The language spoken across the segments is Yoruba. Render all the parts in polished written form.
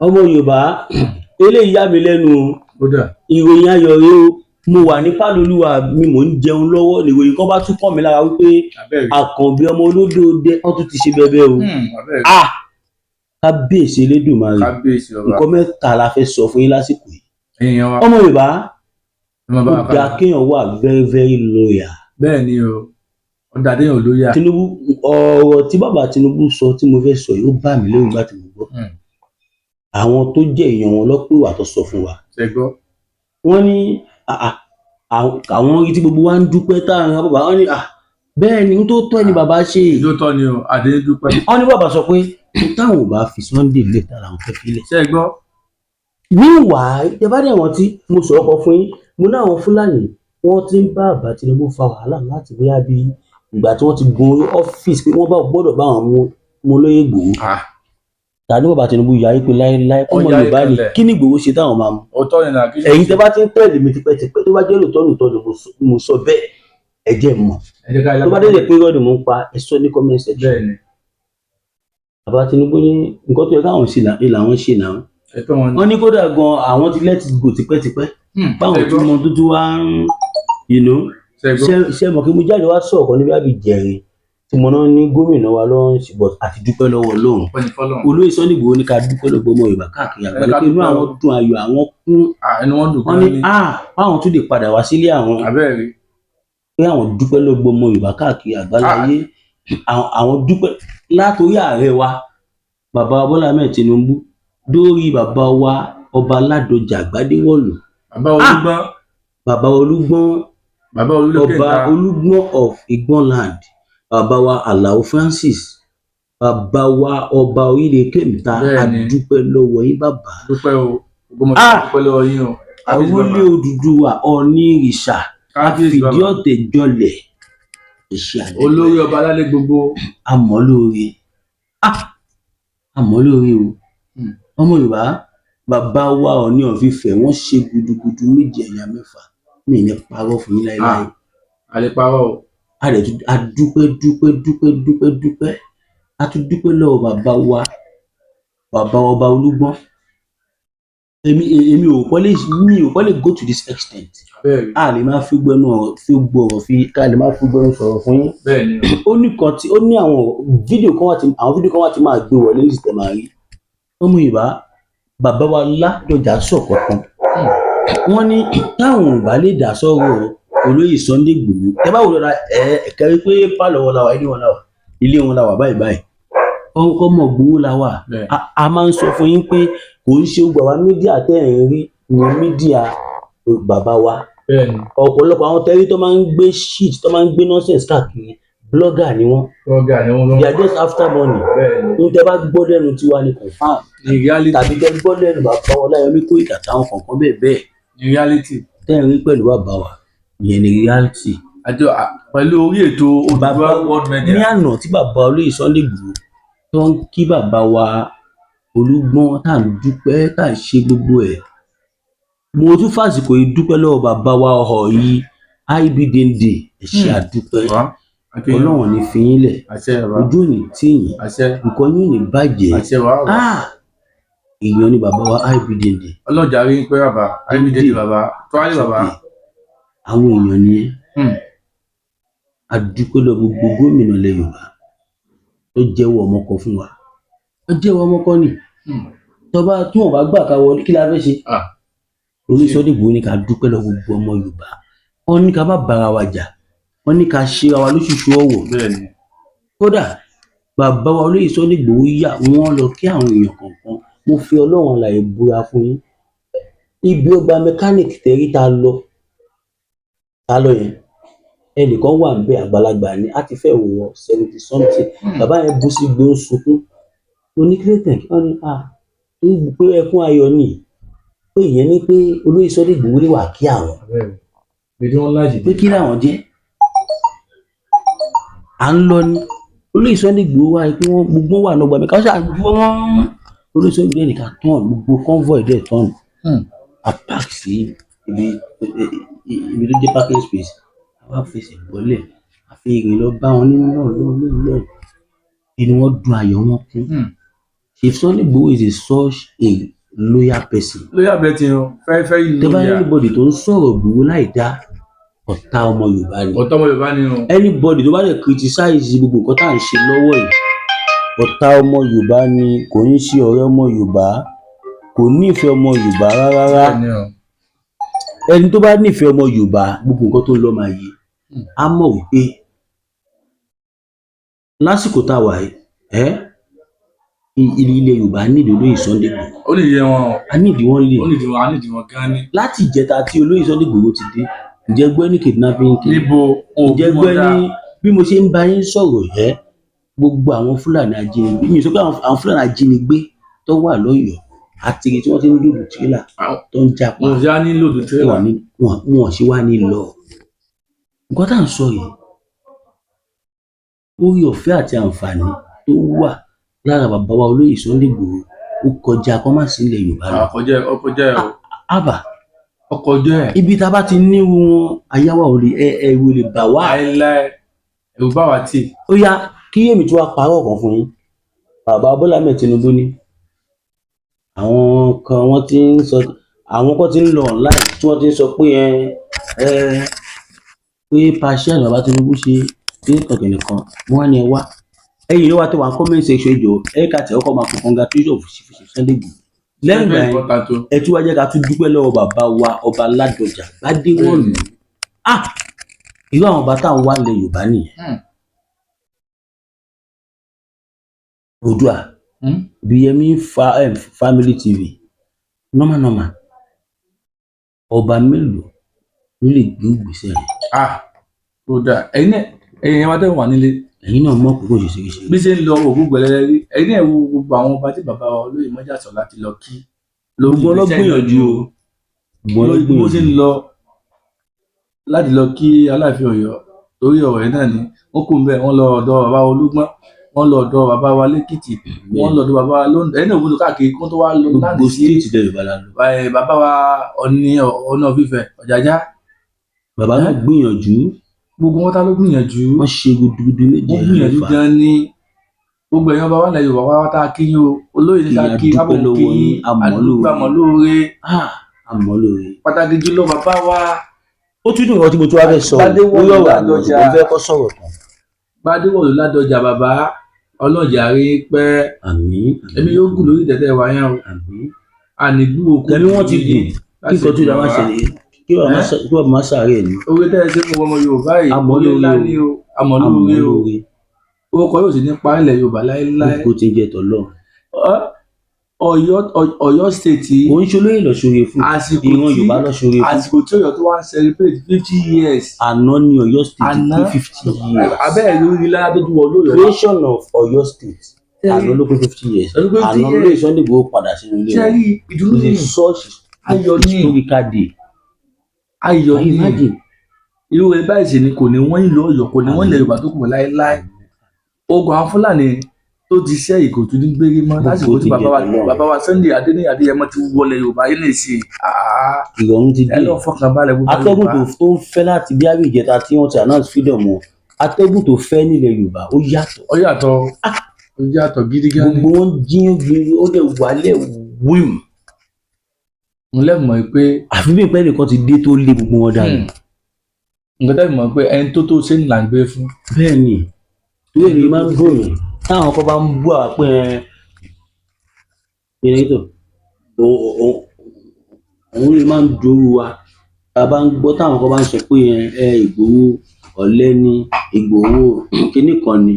ọmọ Yorùbá eléyìí yà mí lẹ́nu ìròyìn ayọ̀ rèé o. Mo wà ní Fálolúwa mi mò ń jẹun lọ́wọ́ nìròyìn kan bá tún kàn mí lára wípé Àkànbí ọmọ Olódòdé wọ́n tún ti ṣe bẹbẹ o. Kábíyèsí Elédùmarè, nǹkan mẹ́ta la fẹ́ sọ fún yín lásìkò yìí. Ọmọ Yorùbá ó dáa kéèyàn wà very very loyal. Bẹ́ẹ̀ ni o, ó dáa kéèyàn loyal. Tinubu, ọ̀rọ̀ tí bàbá Tinubu sọ tí mo fẹ́ sọ yìí ó bà mí lẹ́rù nígbà tí mo gbọ́. Àwọn tó jẹ́ èèyàn wọn lọ́pọ̀ ìwà tó sọ fún wa. Wọ́n ní àwọn rí tí gbogbo wa ń dúpẹ́ táwọn bàbá wọn ní bẹ́ẹ̀ ni tó tọ́ ni bàbá ṣe. Tó tọ́ ni o, àdé dúpẹ́. Wọ́n ní bàbá sọ pé táwọn ò bá fi Sunday lè tara àwọn fẹ́ filẹ̀. Ṣé ẹ gbọ́? Meanwhile ẹ bá dẹ̀ wọ́n tí mo sọ ọkọ fún yín mo ní àwọn Fúlàní wọ́n ti ń bá bàbá Tinubu fa wàhálà láti bóyá bí ìgbà tí wọ́n ti gun ọ́fíìsì pé wọ́n bá gbọ́dọ̀ bá àwọn mú olóyè Ìgbòho. Tàbí bàbá Tinubu yarí pé láéláé ọmọ Yorùbá ni kí ni Ìgbòho ṣe táwọn máa mú. Ẹ̀yin tẹ́ bá ti ń tẹ̀lé mi tipẹ́tipẹ́ tó bá jẹ́ lóòótọ́ ni mo sọ bẹ́ẹ̀ ẹ jẹ́ mọ̀. Tó bá dé pé rọ́ọ̀dù mo ń pa ẹ sọ ní comment section. Bàbá Tinubu ní nǹkan tó yẹ káwọn ṣe làwọn ṣe náà. Wọ́n ní kódà gan àwọn ti let it go tipẹ́tipẹ́. Báwọn tí mo dúdú wá ń ṣe mọ̀ kí mo jáde wá sọ̀rọ̀ níbi àbí jẹ̀rin tí mo náà ní gómìnà wa lọ́wọ́ ń ṣe bọ̀ àti dúpẹ́ lọ́wọ́ Ọlọ́run. Olóyè Sunday Igboho ní ká dúpẹ́ lọ́gbọ́ ọmọ Yorùbá káàkiri àgbáyé pé inú àwọn dùn ayọ̀ àwọn kún. Wọ́n ní báwọn tún lè padà wá sílé àwọn pé àwọn dúpẹ́ lọ́gbọ́ ọmọ Yorùbá káàkiri àgbáyé. Àwọn dúpẹ́ látòrí ààrẹ wa bàbá Bọ́lá Ahmed Tinubu dórí bàbá wa ọba Ládọjà Gbádéwọ̀lú. Bàbá Olúgbọ́n ọba Olúgbọ́n of Igboland, bàbá wa Àlàó Francis, bàbá wa ọba orílẹ̀ Kẹ́mìtà, àdúpẹ́ lọ́wọ́ yín bàbá. Dúpẹ́ o, gbogbo dúpẹ́ lọ́wọ́ yín o. Àwọlé Odùduwà Ọ̀nìrìṣà àfìdí ọ̀tẹ̀ jọlẹ̀ olórí ọba alálẹ̀ gbogbo. Àmọ́lóore o. Ọmọ Yorùbá bàbá wa Ọọ̀ni of Ifẹ̀ wọ́n ṣe gudugudu méje ẹ̀yà mẹ́fà mi ní parọ́ fún yín láéláé. A lè parọ́ o. A dúpẹ́ a tún dúpẹ́ lọ́wọ́ bàbá ọba Olúgbọ́n. Èmi ò kọ́ lè go to this extent. A lè máa fi gbọ́rọ̀ ká lè máa fi gbọ́rọ̀ sọ̀rọ̀ fún yín. Ó ní àwọn fídíò kan wà tí máa gbé wọlé ní ìsìtẹ̀ máa rí. Ọmọ Yorùbá bàbá wa Ládọjà sọ̀kọ̀ kan. Wọ́n ní táwọn ò bá lè dá sọ̀rọ̀ olóyè Sunday Igboho ẹ bá wò lọ́la kẹ́rí pé pálọ̀ wọn la wà ilé wọn la wà báyìí ọmọ Igboho la wà. A máa ń sọ fún yín pé kò ń ṣe gbogbo àwa mídíà tẹ́ ẹ̀ ń rí ní mídíà bàbá wa. Ọ̀pọ̀lọpọ̀ àwọn tẹ́rí tó máa ń gbé shit tó máa ń gbé nonsense káàkiri blogger ni wọ́n. They are just after money. Ní tẹ́ bá gbọ́ lẹ́nu tiwa ni confam tàbí tẹ́ gbọ́ lẹ́nu bàbá Ọláyọmí Kóìkà táwọn kọ̀ọ̀kan bẹ́ẹ̀ ní reality tẹ́ ẹ̀ ń rí pẹ̀lú bàbá wa ìyẹn ni reality. Pẹ̀lú orí ètò Odùduwà World Media. Ní àná tí bàbá olóyè Sunday Igboho tó ń kí bàbá wa Olúgbọ́n tá à ń dúpẹ́ tá à ń ṣe gbogbo ẹ̀. Mo tún fàsìkò yìí dúpẹ́ lọ́wọ́ bàbá wa Ọ̀ọ̀yí IBDND ẹ ṣé àdúpẹ́. Ọlọ́run ní fi yín lẹ̀ ojú ò ní tì yín nǹkan yín ò ní bàjẹ́. Èèyàn ni bàbá wa IBDND. Ọlọ́jà rí pé bàbá IBDND bàbá tó wáyé bàbá. Àwọn èèyàn ni àdúpẹ́ lọ gbogbo gómìnà ilẹ̀ Yorùbá tó jẹ́wọ́ ọmọ kan fún wa. Ó jẹ́wọ́ ọmọ kan ni tí wọ́n bá gbà ká wọlé kí la fẹ́ ṣe. Olóyè Sunday Igboho ní ká dúpẹ́ lọ gbogbo ọmọ Yorùbá. Wọ́n ní ká má bára wa jà. Wọ́n ní ká ṣe wa lóṣooṣù ọ̀wọ̀. Kódà bàbá wa olóyè Sunday Igboho yà wọ́n lọ kí àwọn èèyàn kọ̀ọ̀kan. Mo fi Ọlọ́run láyé búra fún yín. Ibi ọgbà mẹkáníìkì tẹ̀rí ta lọ yẹn ẹnìkan wà níbẹ̀ àgbàlagbà ni a ti fẹ́ wọ 70 something. Bàbá yẹn bú sí gbó ń sunkún. Mo ní kílẹ̀tẹ̀ kí wọ́n ní pé ẹkún ayọ̀ ni pé ìyẹn ní pé olóyè Sunday Igboho lè wà kí àwọn. Pé kí làwọn jẹ́ à ń lọ ní olóyè Sunday Igboho wá pé wọ́n gbogbo wà lọ́gbà mi káṣá wọ́n olóyè Sunday Igboho nìkan tán gbogbo convoy dẹ̀ tán a park sí ibi tó jẹ́ parking space àwa fẹsẹ̀ bọ́lẹ̀ àfi ìrìn lọ bá wọn nínú náà inú wọn dùn ayọ̀ wọn kún Chief Sunday Igboho is such a loyal person. lóyà bẹ́ẹ̀ ti hàn fẹ́ẹ́ Tẹ́ bá lóyà anybody tó ń sọ̀rọ̀ Igboho láì dá ọ̀tá ọmọ Yorùbá ni. ọ̀tọ́ ọmọ Yorùbá ni o. Anybody tó bá lè criticize gbogbo nǹkan tá à ń ṣe lọ́wọ́ yìí ọ̀tá ọmọ Yorùbá ni, kò ń ṣe ọ̀rẹ́ ọmọ Yorùbá, kò nífẹ̀ẹ́ ọmọ Yorùbá rárá. bẹ́ẹ̀ ni o. Ẹni tó bá nífẹ̀ẹ́ ọmọ Yorùbá gbogbo nǹkan tó ń lọ máa yé á mọ̀ wípé lásìkò tá a wà yìí ilẹ̀ Yorùbá nídìí olóyè Sunday Igboho. ó lè yẹ wọn o. A nídìí wọn lè. ó nídìí wọn, a nídìí wọn gan ni. Láti ìjẹta tí olóyè Sunday Igboho ti dé ǹjẹ́ gbọ́ ní kidnapping kì í. níbo ǹjẹ́ gbọ́ ní bí mo ṣe ń bá yín sọ̀rọ̀ gbogbo àwọn Fúlàní ajínigbé mi sọ pé àwọn Fúlàní ajínigbé tó wà lọ́yọ̀ọ́ àtìrì tí wọ́n ti ń lòdù tírélà tó ń japa wọn ò ṣe á ní lòdù tírélà. wọn ṣe wá ní lọ. Nǹkan tá à ń sọ yìí orí ọ̀fẹ́ àti àǹfààní tó wà lára bàbá wa olóyè Sunday Igboho ó kọjá kọ́ má sí ilẹ̀ Yorùbá lọ. ọkọjá ẹ o. Àbà ọkọjá ẹ. ibi tá a bá ti níwu wọn ayáwá ò lè ẹrù lè bà wá. láéláé ẹ̀rù bá wa tì. Ó yá kí èmi tí wàá parọ́ kan fún yín bàbá Bọ́lá Ahmed Tinubu ní àwọn kan wọ́n ti ń sọ àwọn kan ti ń lọ online tí wọ́n ti ń sọ pé pé partial bàbá Tinubu ṣe pé kọ̀kẹ́lẹ̀ kan wọ́n á ní ẹ wá ẹ̀yìn ló wá tó wà comment section ìjọ ẹ̀ka tí ọkọ̀ máa kọ congratulation fún Sunday Igboho. Lẹ́yìn ìgbà yẹn ẹ tún wá jẹ́ ká tún dúpẹ́ lọ́wọ́ bàbá wa ọba Ládọjà Gbádéwọ̀lú. Irú àwọn ọba táwọn wà lẹ̀ Yorùbá nìyẹn. Oòduà Bíyẹmí Family TV normal ọba mélòó ló lè gbé ìgbésẹ̀ rẹ̀. Oòduà ẹ̀yin wa tẹ́ wà nílé. Ẹ̀yin náà mọ̀ pé kò ṣe ṣeéṣe. bí ṣe ń lọ ògùn gbẹlẹlẹ rí ẹ̀yin náà wo gbogbo àwọn ọba tí bàbá wa olóyè Mọ́jàsọ láti lọ kí. Gbogbo ọlọ́gbìyànjú o lórí bó ṣe ń lọ láti lọ kí Aláàfin Ọ̀yọ́ torí ọ̀rọ̀ yẹn náà ni wọ́n kò ń bẹ̀ wọ́n lọ ọ̀dọ̀ bàbá Olúgbọ́n wọ́n lọ ọ̀dọ̀ bàbá wa lẹ́kìtì wọ́n lọ ọ̀dọ̀ bàbá wa lóńdó ẹni òwúlò káàkiri kó tó wá lọ láti sí bàbá wa Ọọ̀ni of Ifẹ̀ Ọ̀jájá. Bàbá náà gbìyànjú. Gbogbo wọn ta ló gbìyànjú. Wọ́n ṣe gudugudu méje. Wọ́n gbìyànjú gan ni gbogbo èèyàn bá wà lẹ́yìn Yorùbá wa tá a kí yín o olóyè ní ká kí ábò kí yín àdúgbò àmọ́lóore pàtàkì jùlọ bàbá wa. Ó tún dùn ọtí mo tún wá fẹ́ sọ lórí ọ̀rọ̀ Ládọjà mo fẹ́ kọ́ sọ̀rọ̀ kan. Gbádéwọ̀lú Ládọjà bàbá ọlọ́jà rí pẹ́. Àmín. Ẹ̀mí yóò gùn lórí tẹ̀tẹ̀ wa yẹn o. Àmín. Ànígbù òkú tẹ̀mí wọ́n ti gùn kí nǹkan tó dáa má ṣẹlẹ̀ kí wọ́n má sáré ni. orí tẹ́ ẹ ṣe fún ọmọ Yorùbá yìí orí ńlá ni o àmọ́lóore o orúkọ yóò sì ní pa ilẹ̀ Yorùbá láéláé. kó ti ń jẹ tọ́lọ́. Ọ̀yọ́ state. kò ń ṣe olóyè lọ́sọ̀rọ̀ fún ìran Yorùbá lọ́sọ̀rọ̀ fún. àsìkò tí Ọ̀yọ́ tó wá ń celebrate 50 years. àná ni Ọ̀yọ́ state pé 50 years. abẹ́rẹ́ lórí lára tó tún wọ lóyọ̀. creation of Ọ̀yọ́ state àná ló pé 50 years. àná lóyè Sunday Igboho padà sínú ilé wọn. ìdùnnú ni ayọ̀ ní historical day. ayọ̀ ní irú ẹ báyìí sì ni kò ní wọ́n ìlú Ọ̀yọ́ kò ní wọ́n ilẹ̀ Yorùbá tó kù láéláé. ogun àwọn Fúlàní tó ti ṣe ìkòtò ní gbérí mọ́ lásìkò tí bàbá wa Sunday Adéníyì Adéyẹmọ ti wọlé Yorùbá yìí lè ṣe. ìrọ̀rùn ti dé. ẹ lọ fọkàn balẹ̀ gbogbo Yorùbá. atẹ́gùn tó ń fẹ́ láti bí àrí ìjẹta tí wọ́n ti announce freedom wọn atẹ́gùn tó fẹ́ nílẹ̀ Yorùbá ó yàtọ̀. ó yàtọ̀ gidi gan ni. gbogbo wọn jíyàn gbiri ó dẹ̀ wálẹ̀ wíìmù. mo lẹ́mọ̀ pé. àfi bí ìpẹ́ nìkan ti dé tó lé gbogbo wọn dànù. nǹkan tẹ́ mọ̀ pé ẹni tó ṣe ń là ń gbé fún. bẹ́ẹ̀ ni ìwé mi máa ń dùn mí táwọn kan bá ń bú àpẹ ẹ̀ẹ́dẹ́gbẹ̀tọ̀ òun lè máa ń dòwú wa tá a bá ń gbọ́ táwọn kan bá ń sọ pé Ìgbòho ọ̀lẹ ni Ìgbòho kínní kan ni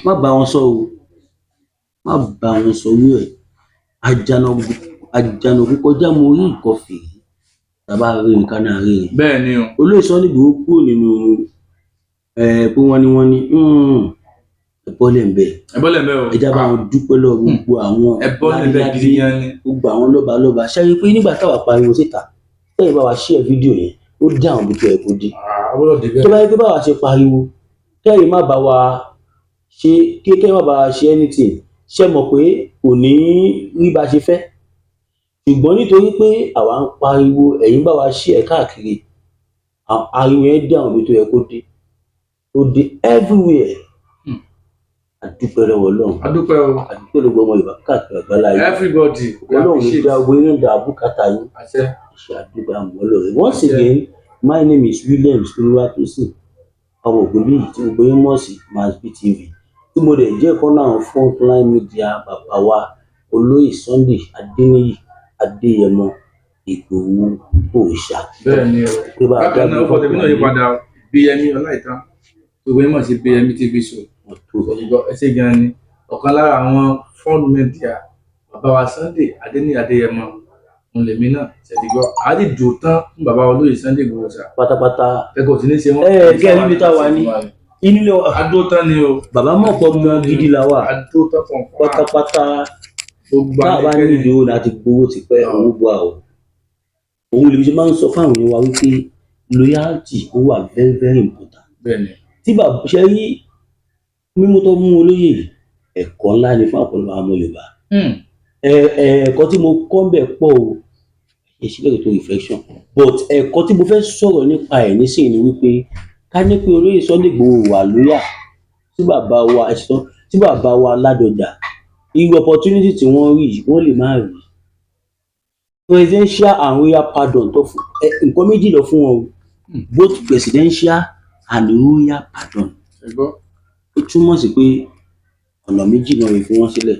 má bá wọn sọ o má bá wọn sọ wí ẹ̀ àjànàkú kọjá mo rí nǹkan fèrè tàbá rí nǹkan náà rí rẹ̀. bẹ́ẹ̀ ni o. olóyè Sunday Igboho kúrò nínú pé wọ́n ní ẹ̀bọ́lẹ̀ ń bẹ̀. ẹ̀bọ́lẹ̀ ń bẹ̀ o. ẹja bá wọn dúpẹ́ lọ gbogbo àwọn ẹ̀bọ́lẹ̀ ń bẹ̀ gidi yan ni. gbogbo àwọn lọ́balọ́ba ṣáyé pé nígbà táwa pariwo síta tẹ́yìn bá wa share fídíò yẹn ó dé àwọn ibi tó yẹ kó dé. tó bá yẹ pé báwa ṣe pariwo kẹ́yìn má bá wa ṣe kẹ́yìn má bá wa ṣe anything ṣe mọ̀ pé kò ní rí bá ṣe fẹ́ ṣùgbọ́n nítorí pé àwa ń pariwo ẹ̀yin bá wa share káàkiri ariwo yẹn dé àwọn ibi tó yẹ kó dé everywhere àdúpẹ́ lọ́wọ́ Ọlọ́run adúpẹ́ o àdúpẹ́ lọ́wọ́ ọmọ Yorùbá káàkiri àgbáláyé everybody we Ọlọ́run ní appreciate dá owó inú dá bùkátà yín àṣẹ ṣe àdúpẹ́ àmọ́ lọ́rẹ́ once again my name is Williams Olúwatósìn ọmọ Ògúnbíyì tí gbogbo yín mọ̀ sí Masbi TV tí mo dẹ̀ jẹ́ ìkan náà frontline media bàbá wa olóyè Sunday Adéníyì Adéyẹmọ Ìgbòho òòṣà. bẹ́ẹ̀ ni o bákan náà ó fọ́ tẹ̀mí náà yí padà BME Ọláìtàn gbogbo yín mọ̀ sí BME TV show ẹ ṣé gan ni ọ̀kan lára àwọn front media bàbá wa Sunday Adéníyì Adéyẹmọ òun lèmi náà ṣèdígbọ́ àdìdò tán fún bàbá olóyè Sunday Ìgbòho ṣá pátápátá ẹ̀kọ́ tí ní ṣe wọ́n. gẹ́gẹ́ níbi táwa ní inú ilé wa adó tán ni o bàbá mọ̀ pọ̀ mọ́ gidi la wà adó tán fún ọ̀pá pátápátá gbogbo bá a bá ní ìdíwó láti gbowó ti pẹ́ owó bua o òun lèmi ṣe máa ń sọ fáwọn èèyàn wa wípé loyalty ó wà very very important bẹ́ẹ̀ ni tí bàbá ṣe rí mímú tó mú olóyè ẹ̀kọ́ ńlá ni fún ọ̀pọ̀lọpọ̀ àwọn Yorùbá ẹ̀kọ́ tí mo kọ́ ń bẹ̀ pọ̀ o ìṣílẹ̀ tó reflection but ẹ̀kọ́ tí mo fẹ́ sọ̀rọ̀ nípa ẹ̀ nísìnyí ni wípé ká ní pé olóyè Sunday Igboho wà lóyà tí bàbá wa tí bàbá wa Ládọjà irú opportunity tí wọ́n rí wọ́n lè má rí presidential and royal pardon tó fún nǹkan méjì lọ fún wọn o both presidential and royal pardon ó túmọ̀ sí pé ọ̀nà méjì náà fi wọ́n sílẹ̀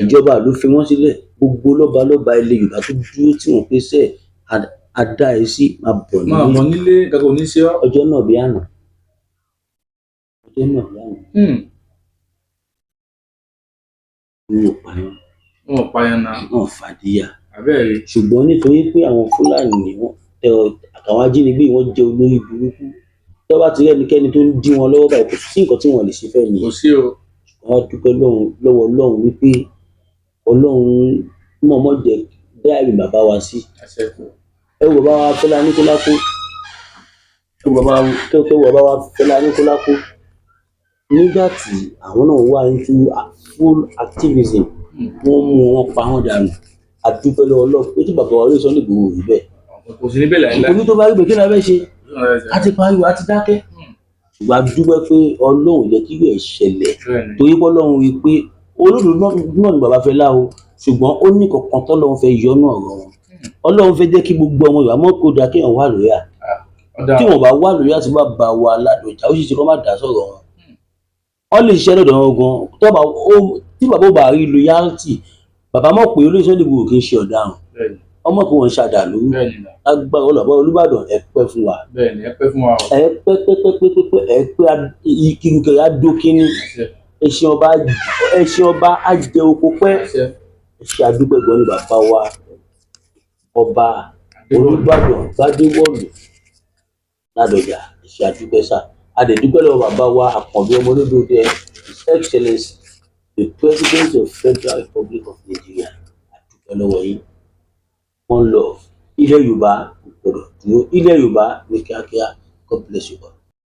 ìjọba ló fi wọ́n sílẹ̀ gbogbo lọ́balọ́ba ilẹ̀ Yorùbá tó dúró tí wọ́n pèsè adá ẹ sí máa bọ̀ nílé gàgò ní sí ọjọ́ náà bí àná wọn ò pààyàn náà wọn fàdíyà abẹ́rẹ́ ṣùgbọ́n nítorí pé àwọn Fúlàní ni wọ́n àtàwọn ajínigbé wọn jẹ́ olórí burúkú tó bá ti rí ẹnikẹ́ni tó ń dí wọn lọ́wọ́ báyìí kò sí nǹkan tí wọ́n lè ṣe fẹ́ nìyẹn kò sí o wọ́n dúpẹ́ lọ́wọ́ Ọlọ́run wípé Ọlọ́run mọ̀ọ́mọ̀ jẹ́ dáàbì bàbá wa sí ẹ wò bàbá wa Fẹlá Aníkúlápó Fẹlá Aníkúlápó nígbà tí àwọn náà wà into full activism wọ́n mú wọn pa wọ́n dànù àdúpẹ́ lọ́wọ́ Ọlọ́run pé tí bàbá wa olóyè Sunday Igboho rí bẹ́ẹ̀ kò sí níbẹ̀ láìláì ìpínlẹ̀ tó bá rí bẹ́ẹ̀ kí ni a fẹ́ ṣe a ti pariwo a ti dákẹ́ ṣùgbọ́n a dúpẹ́ pé Ọlọ́run jẹ́ kí yóò ṣẹlẹ̀ torí pé Ọlọ́run rí i pé olódodo náà ni bàbá Fẹlá o ṣùgbọ́n ó ní kankan tọ́lọ́run fẹ́ yọnú ọ̀rọ̀ wọn Ọlọ́run fẹ́ jẹ́ kí gbogbo ọmọ Yorùbá mọ̀ kó dáa kéèyàn wà lóyà tí wọ́n bá wà lóyà sí bàbá wa Ládọjà ó sì ṣe kó má dá sọ̀rọ̀ wọn wọ́n lè ṣiṣẹ́ lọ́dọ̀ wọn gan tí bàbá ò bá rí loyalty bàbá mọ̀ pé olóyè Sunday Igboho kì í ṣe ọ̀daràn ọmọ kò wọ́n ṣàdàlú agbára ọlọ́ba Olúbàdàn ẹ pẹ́ fún wa ẹ pẹ́ ìkìrìkìrì adókínní ẹṣin ọba ajẹ oko pẹ́ ẹṣin àdúgbò ẹ̀gbọ́n ní bàbá wa ọba Olúbàdàn Gbádéwọ̀lú Ládọjà ẹṣin àdúgbò ẹ̀sà adẹ̀dúgbò lọ́wọ́ bàbá wa Àkànbí ọmọ Olódòdó His Excellency the President of Federal Republic of Nigeria àdúgbò lọ́wọ́ yìí one love ilẹ̀ Yorùbá gbọ́dọ̀ dúró ilẹ̀ Yorùbá ní kíákíá God bless you all.